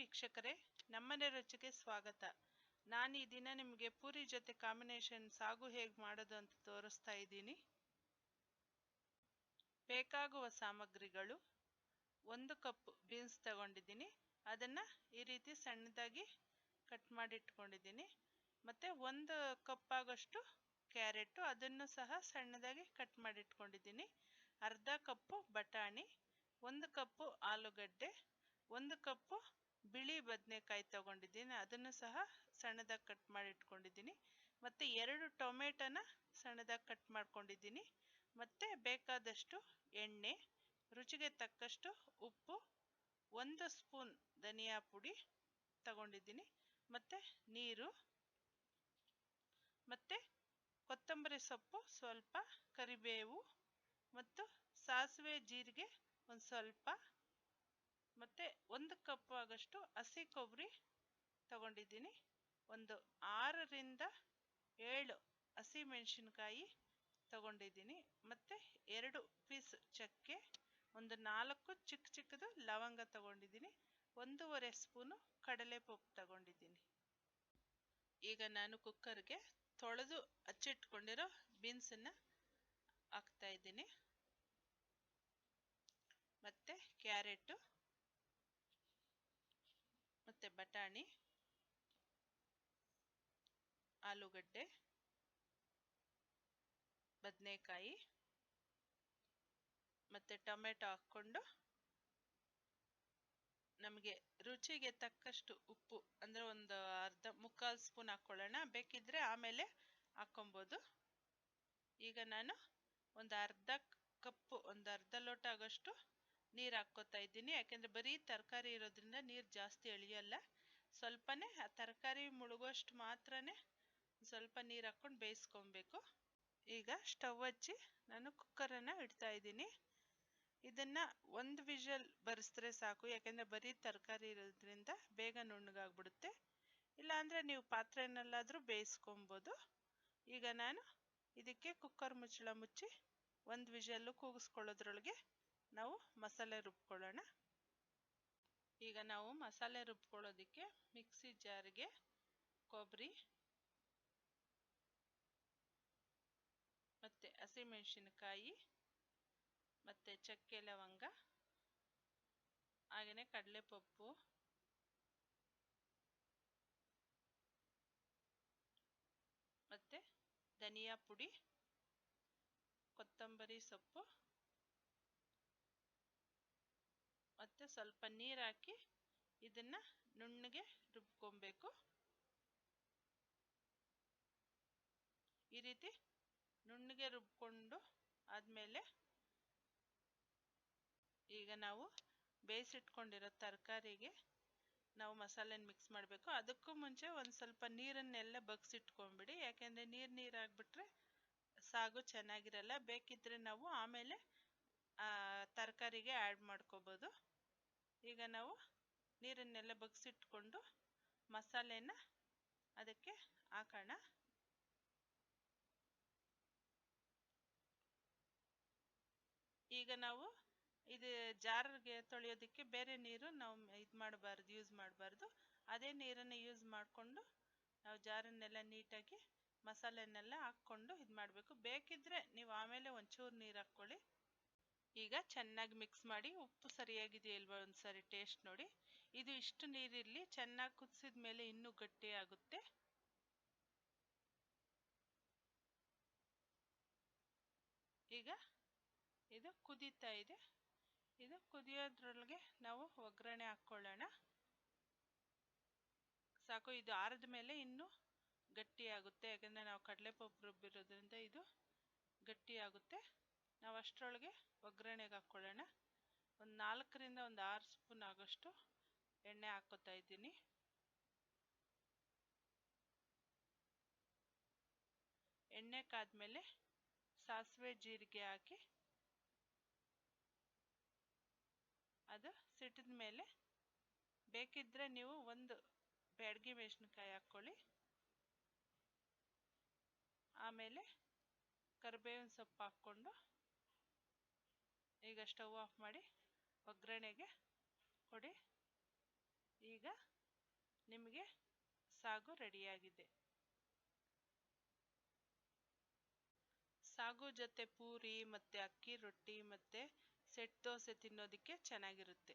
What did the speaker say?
ವೀಕ್ಷಕರೇ, ನಮ್ಮನೆ ರುಚಿಗೆ ಸ್ವಾಗತ. ನಾನು ಈ ದಿನ ನಿಮಗೆ ಪೂರಿ ಜೊತೆ ಕಾಂಬಿನೇಷನ್ ಸಾಗು ಹೇಗೆ ಮಾಡೋದು ಅಂತ ತೋರಿಸ್ತಾ ಇದ್ದೀನಿ. ಬೇಕಾಗುವ ಸಾಮಗ್ರಿಗಳು: 1 ಕಪ್ ಬೀನ್ಸ್ ತಗೊಂಡಿದ್ದೀನಿ, ಅದನ್ನು ಈ ರೀತಿ ಸಣ್ಣದಾಗಿ ಕಟ್ ಮಾಡಿ ಇಟ್ಕೊಂಡಿದ್ದೀನಿ. ಮತ್ತು 1 ಕಪ್ ಆಗೋಷ್ಟು ಕ್ಯಾರೆಟು, ಅದನ್ನು ಸಹ ಸಣ್ಣದಾಗಿ ಕಟ್ ಮಾಡಿ ಇಟ್ಕೊಂಡಿದ್ದೀನಿ. ಅರ್ಧ ಕಪ್ಪು ಬಟಾಣಿ, 1 ಕಪ್ಪು ಆಲೂಗಡ್ಡೆ, 1 ಕಪ್ಪು ಬಿಳಿ ಬದನೆಕಾಯಿ ತಗೊಂಡಿದ್ದೀನಿ, ಅದನ್ನು ಸಹ ಸಣ್ಣದಾಗಿ ಕಟ್ ಮಾಡಿ ಇಟ್ಕೊಂಡಿದ್ದೀನಿ. ಮತ್ತು 2 ಟೊಮೆಟೊನ ಸಣ್ಣದಾಗಿ ಕಟ್ ಮಾಡ್ಕೊಂಡಿದ್ದೀನಿ. ಮತ್ತು ಬೇಕಾದಷ್ಟು ಎಣ್ಣೆ, ರುಚಿಗೆ ತಕ್ಕಷ್ಟು ಉಪ್ಪು, 1 ಸ್ಪೂನ್ ಧನಿಯಾ ಪುಡಿ ತಗೊಂಡಿದ್ದೀನಿ, ಮತ್ತು ನೀರು, ಮತ್ತು ಕೊತ್ತಂಬರಿ ಸೊಪ್ಪು ಸ್ವಲ್ಪ, ಕರಿಬೇವು, ಮತ್ತು ಸಾಸಿವೆ ಜೀರಿಗೆ ಒಂದು ಸ್ವಲ್ಪ, ಮತ್ತು 1 ಕಪ್ ಆಗೋಷ್ಟು ಹಸಿ ಕೊಬ್ಬರಿ ತಗೊಂಡಿದ್ದೀನಿ. ಒಂದು 6ರಿಂದ 7 ಹಸಿ ಮೆಣಸಿನ್ಕಾಯಿ ತಗೊಂಡಿದ್ದೀನಿ, ಮತ್ತು 2 ಪೀಸ್ ಚಕ್ಕೆ, ಒಂದು 4 ಚಿಕ್ಕದು ಲವಂಗ ತಗೊಂಡಿದ್ದೀನಿ, 1.5 ಸ್ಪೂನು ಕಡಲೆಪಪ್ಪು ತಗೊಂಡಿದ್ದೀನಿ. ಈಗ ನಾನು ಕುಕ್ಕರ್ಗೆ ತೊಳೆದು ಹಚ್ಚಿಟ್ಕೊಂಡಿರೋ ಬೀನ್ಸನ್ನು ಹಾಕ್ತಾ ಇದ್ದೀನಿ, ಮತ್ತು ಕ್ಯಾರೆಟು, ಮತ್ತು ಬಟಾಣಿ, ಆಲೂಗಡ್ಡೆ, ಬದನೆಕಾಯಿ, ಮತ್ತು ಟೊಮೆಟೊ ಹಾಕ್ಕೊಂಡು ನಮಗೆ ರುಚಿಗೆ ತಕ್ಕಷ್ಟು ಉಪ್ಪು, ಅಂದರೆ ಒಂದು ಮುಕ್ಕಾಲು ಸ್ಪೂನ್ ಹಾಕ್ಕೊಳ್ಳೋಣ, ಬೇಕಿದ್ದರೆ ಆಮೇಲೆ ಹಾಕ್ಕೊಬೋದು. ಈಗ ನಾನು ಒಂದು ಅರ್ಧ ಲೋಟ ಆಗೋಷ್ಟು ನೀರು ಹಾಕ್ಕೋತಾ ಇದ್ದೀನಿ, ಯಾಕೆಂದರೆ ಬರೀ ತರಕಾರಿ ಇರೋದ್ರಿಂದ ನೀರು ಜಾಸ್ತಿ ಎಳೆಯಲ್ಲ. ಸ್ವಲ್ಪನೇ ಆ ತರಕಾರಿ ಮುಳುಗೋಷ್ಟು ಮಾತ್ರನೇ ಸ್ವಲ್ಪ ನೀರು ಹಾಕ್ಕೊಂಡು ಬೇಯಿಸ್ಕೊಬೇಕು. ಈಗ ಸ್ಟವ್ ಹಚ್ಚಿ ನಾನು ಕುಕ್ಕರನ್ನು ಇಡ್ತಾ ಇದ್ದೀನಿ. ಇದನ್ನು 1 ವಿಷಲ್ ಬರೆಸಿದ್ರೆ ಸಾಕು, ಯಾಕೆಂದರೆ ಬರೀ ತರಕಾರಿ ಇರೋದ್ರಿಂದ ಬೇಗ ನುಣ್ಣಗಾಗ್ಬಿಡುತ್ತೆ. ಇಲ್ಲಾಂದರೆ ನೀವು ಪಾತ್ರೆಯಲ್ಲಾದರೂ ಬೇಯಿಸ್ಕೊಬೋದು. ಈಗ ನಾನು ಇದಕ್ಕೆ ಕುಕ್ಕರ್ ಮುಚ್ಚಳ ಮುಚ್ಚಿ 1 ವಿಷಲ್ಲು ಕೂಗಿಸ್ಕೊಳ್ಳೋದ್ರೊಳಗೆ ನಾವು ಮಸಾಲೆ ರುಬ್ಕೊಳ್ಳೋಣ. ಈಗ ನಾವು ಮಸಾಲೆ ರುಬ್ಕೊಳ್ಳೋದಕ್ಕೆ ಮಿಕ್ಸಿ ಜಾರ್ಗೆ ಕೊಬ್ಬರಿ, ಮತ್ತು ಹಸಿಮೆಣಸಿನಕಾಯಿ, ಮತ್ತು ಚಕ್ಕೆ ಲವಂಗ, ಹಾಗೆಯೇ ಕಡಲೆಪಪ್ಪು, ಮತ್ತು ಧನಿಯಾ ಪುಡಿ, ಕೊತ್ತಂಬರಿ ಸೊಪ್ಪು, ಮತ್ತು ಸ್ವಲ್ಪ ನೀರು ಹಾಕಿ ಇದನ್ನು ನುಣ್ಣಗೆ ರುಬ್ಕೊಬೇಕು. ಈ ರೀತಿ ನುಣ್ಣಗೆ ರುಬ್ಕೊಂಡು ಆದಮೇಲೆ ಈಗ ನಾವು ಬೇಯಿಸಿಟ್ಕೊಂಡಿರೋ ತರಕಾರಿಗೆ ನಾವು ಮಸಾಲೆನ ಮಿಕ್ಸ್ ಮಾಡಬೇಕು. ಅದಕ್ಕೂ ಮುಂಚೆ ಒಂದು ಸ್ವಲ್ಪ ನೀರನ್ನೆಲ್ಲ ಬಗ್ಸಿಟ್ಕೊಂಡ್ಬಿಡಿ, ಯಾಕೆಂದರೆ ನೀರು ಆಗಿಬಿಟ್ರೆ ಸಾಗು ಚೆನ್ನಾಗಿರಲ್ಲ. ಬೇಕಿದ್ದರೆ ನಾವು ಆಮೇಲೆ ತರಕಾರಿಗೆ ಆ್ಯಡ್ ಮಾಡ್ಕೋಬೋದು. ಈಗ ನಾವು ನೀರನ್ನೆಲ್ಲ ಬಗ್ಸಿಟ್ಕೊಂಡು ಮಸಾಲೆನ ಅದಕ್ಕೆ ಹಾಕೋಣ. ಈಗ ನಾವು ಇದು ಜಾರಿಗೆ ತೊಳೆಯೋದಕ್ಕೆ ಬೇರೆ ನೀರು ನಾವು ಯೂಸ್ ಮಾಡಬಾರ್ದು. ಅದೇ ನೀರನ್ನು ಯೂಸ್ ಮಾಡಿಕೊಂಡು ನಾವು ಜಾರನ್ನೆಲ್ಲ ನೀಟಾಗಿ ಮಸಾಲೆನೆಲ್ಲ ಹಾಕ್ಕೊಂಡು ಇದು ಮಾಡಬೇಕು. ಬೇಕಿದ್ದರೆ ನೀವು ಆಮೇಲೆ ಒಂಚೂರು ನೀರು ಹಾಕ್ಕೊಳ್ಳಿ. ಈಗ ಚೆನ್ನಾಗಿ ಮಿಕ್ಸ್ ಮಾಡಿ ಉಪ್ಪು ಸರಿಯಾಗಿದೆಯಲ್ವ ಒಂದು ಸಾರಿ ಟೇಸ್ಟ್ ನೋಡಿ. ಇದು ಇಷ್ಟು ನೀರಿರಲಿ, ಚೆನ್ನಾಗಿ ಕುದಿಸಿದ ಮೇಲೆ ಇನ್ನೂ ಗಟ್ಟಿ ಆಗುತ್ತೆ. ಈಗ ಇದು ಕುದೀತಾ ಇದೆ. ಇದು ಕುದಿಯೋದ್ರೊಳಗೆ ನಾವು ಒಗ್ಗರಣೆ ಹಾಕ್ಕೊಳ್ಳೋಣ. ಸಾಕು, ಇದು ಆರಿದ ಮೇಲೆ ಇನ್ನೂ ಗಟ್ಟಿ ಆಗುತ್ತೆ, ಯಾಕಂದರೆ ನಾವು ಕಡಲೆಪಪ್ಪು ರುಬ್ಬಿರೋದ್ರಿಂದ ಇದು ಗಟ್ಟಿ ಆಗುತ್ತೆ. ನಾವು ಅಷ್ಟರೊಳಗೆ ಒಗ್ಗರಣೆಗೆ ಹಾಕ್ಕೊಳ್ಳೋಣ. ಒಂದು 4ರಿಂದ 6 ಸ್ಪೂನ್ ಆಗೋಷ್ಟು ಎಣ್ಣೆ ಹಾಕ್ಕೋತಾ ಇದ್ದೀನಿ. ಎಣ್ಣೆ ಕಾದ್ಮೇಲೆ ಸಾಸಿವೆ ಜೀರಿಗೆ ಹಾಕಿ ಅದು ಸಿಟ್ಟಿದ ಮೇಲೆ ಬೇಕಿದ್ದರೆ ನೀವು 1 ಬ್ಯಾಡಗಿ ಮೆಣಸಿನಕಾಯಿ ಹಾಕ್ಕೊಳ್ಳಿ. ಆಮೇಲೆ ಕರಿಬೇವಿನ ಸೊಪ್ಪು ಹಾಕ್ಕೊಂಡು ಈಗ ಸ್ಟವ್ ಆಫ್ ಮಾಡಿ ಒಗ್ಗರಣೆಗೆ ಕೊಡಿ. ಈಗ ನಿಮಗೆ ಸಾಗು ರೆಡಿಯಾಗಿದೆ. ಸಾಗು ಜೊತೆ ಪೂರಿ ಮತ್ತೆ ಅಕ್ಕಿ ರೊಟ್ಟಿ ಮತ್ತೆ ಸೆಟ್ ದೋಸೆ ತಿನ್ನೋದಕ್ಕೆ ಚೆನ್ನಾಗಿರುತ್ತೆ.